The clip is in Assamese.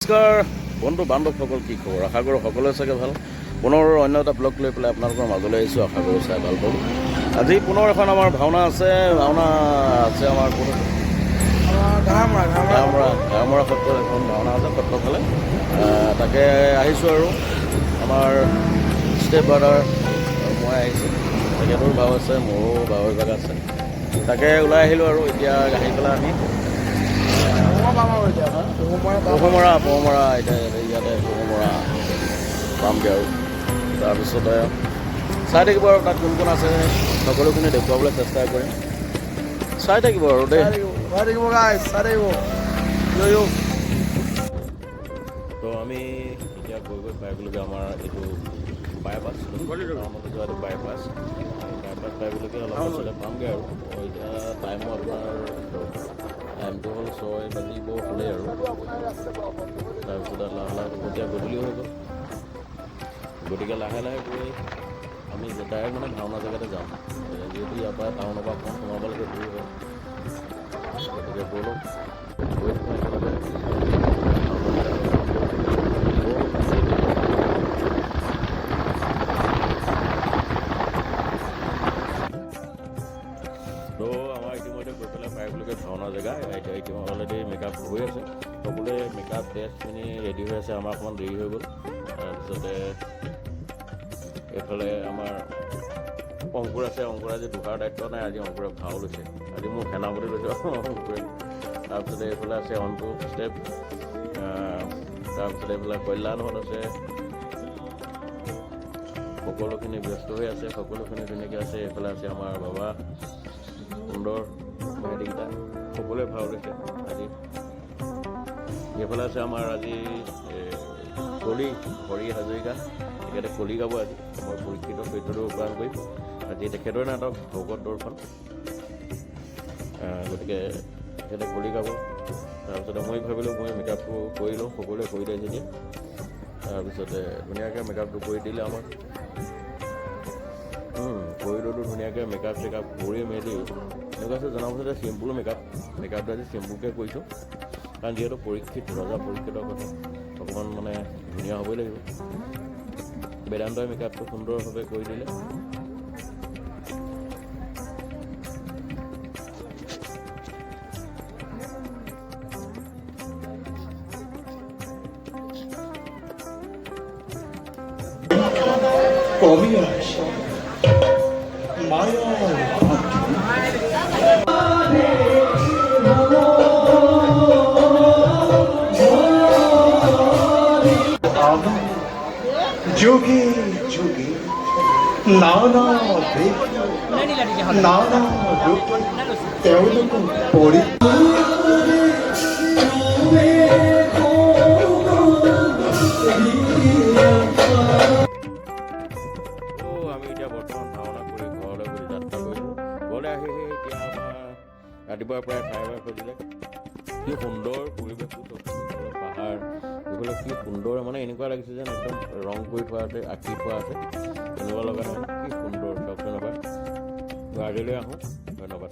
নমস্কাৰ বন্ধু বান্ধৱসকল, কি খবৰ? আশা কৰোঁ সকলোৱে চাগে ভাল। পুনৰ অন্য এটা ব্লগ লৈ পেলাই আপোনালোকৰ মাজলৈ আহিছোঁ। আশা কৰোঁ চাই ভাল পাব। আজি পুনৰ এখন আমাৰ ভাওনা আছে আমাৰ ঘামৰা সত্ৰত এখন ভাওনা আছে সত্ৰফালে। তাকে আহিছোঁ আৰু আমাৰ ষ্টেপ ব্ৰাদাৰ মই আহিছোঁ, তেখেতৰো ভাও আছে, মোৰো ভাৱৰ জেগা আছে। তাকে ওলাই আহিলোঁ আৰু এতিয়া আহি পেলাই আমি পহুমৰা এতিয়া ইয়াতে পহুমৰা পামগৈ আৰু তাৰপিছতে চাই থাকিব আৰু তাত কোন কোন আছে সকলোখিনি দেখুৱাবলৈ চেষ্টা কৰিম। চাই থাকিব আৰু দেই। তো আমি এতিয়া গৈ পাই গ'লোগৈ আমাৰ এইটো বাইপাছ, টাউনলৈ যোৱাটো বাইপাছ পাই গ'লোগৈ। অলপ পাছতে পামগৈ আৰু এতিয়া টাইমো আপোনাৰ টাইমটো হ'ল 6 বাজিব হ'লেই আৰু তাৰপিছতে লাহে এতিয়া গধূলিও হৈ গ'ল। গতিকে লাহে লাহে গৈ আমি ডাইৰেক্ট মানে ভাওনা জেগাতে যাম, যিহেতু ইয়াৰ পৰা টাউনৰ পৰা অকণ সোমাবলৈকে দূৰ হয়। গতিকে ব'লক গৈ থাকোঁ একেলগে ভাওনা জেগালৈ। তো আমাৰ ইতিমধ্যে গৈ পেলাই পাই গ'লোগৈ ভাওনা জেগা। এতিয়া অলৰেডি মেকআপ হৈ আছে, সকলোৱে মেকআপ ড্ৰেছখিনি ৰেডি হৈ আছে। আমাৰ অকণমান দেৰি হৈ গ'ল। তাৰপিছতে এইফালে আমাৰ অংকুৰ আছে। অংকুৰে আজি দুহাৰ দায়িত্ব নাই, আজি অংকুৰে ভাও লৈছে। আজি মোৰ সেনাপতি লৈছে অংকুৰে। তাৰপিছতে এইফালে আছে অন্তু ষ্টেপ, তাৰপিছতে এইফালে কল্যাণহঁত আছে। সকলোখিনি ব্যস্ত হৈ আছে, সকলোখিনি ধুনীয়াকৈ আছে। এইফালে আছে আমাৰ বাবা সুন্দৰ ভাইটিকেইটা, সকলোৱে ভাও লৈছে আজি। এইফালে আছে আমাৰ আজি কলি হৰি হাজৰিকা, তেখেতে কলি গাব আজি। মই পৰীক্ষিত চৰিত্ৰটো ৰূপায়ণ কৰিম আজি তেখেতৰে নাটক ভগত দৰ্শন। গতিকে তেখেতে কলি গাব। তাৰপিছতে মই ভাবিলোঁ মই মেকআপটো কৰি লওঁ, সকলোৱে কৰি দিয়ে যেতিয়া। তাৰপিছতে ধুনীয়াকৈ মেকআপটো কৰি দিলে আমাক, কৰি ল'লোঁ ধুনীয়াকৈ মেকআপ চেকআপ কৰি মেলি। এনেকুৱা আছে জনাৰ পাছতে চিম্পুল মেকআপটো আজি চিম্পুলকৈ কৰিছোঁ, কাৰণ যিহেতু পৰীক্ষিত ৰজা পৰীক্ষিতৰ কথা অকণমান মানে ধুনীয়া হ'বই লাগিব। বেদান্তই মেকআপটো সুন্দৰভাৱে কৰি দিলে। যুগে যুগে নানা দেশ নানা ৰূপ তেওঁলোক পৰি আমি এতিয়া বৰ্তমান ভাওনা কৰি ঘৰলৈ গৈ যাত্ৰা কৰিলোঁ। ঘৰলৈ আহি এতিয়া আমাৰ ৰাতিপুৱাৰ প্ৰায় 5 বাজিলে। কি সুন্দৰ পৰিৱেশটো, পাহাৰ এইফালে কি সুন্দৰ, মানে এনেকুৱা লাগিছে যেন একদম ৰং কৰি থোৱা আছে, আঁকি থোৱা আছে, এনেকুৱা লগা নাই। কি সুন্দৰ চাওকচোন এবাৰ। আজিলৈ আহোঁ, ধন্যবাদ।